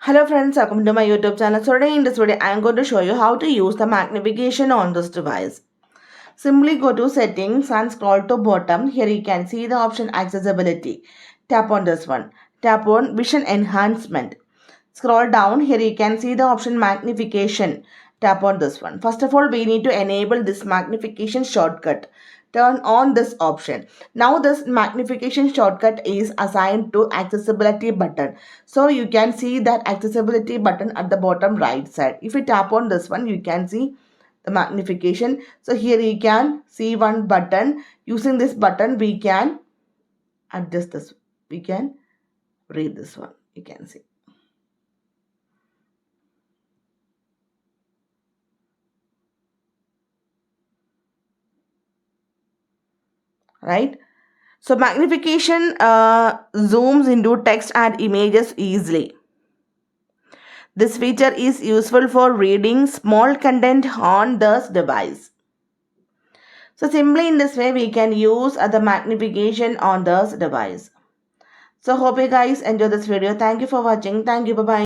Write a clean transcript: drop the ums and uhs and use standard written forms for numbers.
Hello friends, welcome to my YouTube channel. So today in this video, I am going to show you how to use the magnification on this device. Simply go to settings and scroll to bottom. Here you can see the option accessibility. Tap on this one. Tap on vision enhancement. Scroll down. Here you can see the option magnification. Tap on this one. First of all, we need to enable this magnification shortcut. Turn on this option. Now this magnification shortcut is assigned to accessibility button. So you can see that accessibility button at the bottom right side. If you tap on this one, you can see the magnification. So here you can see one button. Using this button, we can adjust this. We can read this one. You can see. Right? So magnification zooms into text and images easily. This feature is useful for reading small content on this device. So simply in this way we can use the magnification on this device. So hope you guys enjoy this video. Thank you for watching. Thank you. Bye-bye.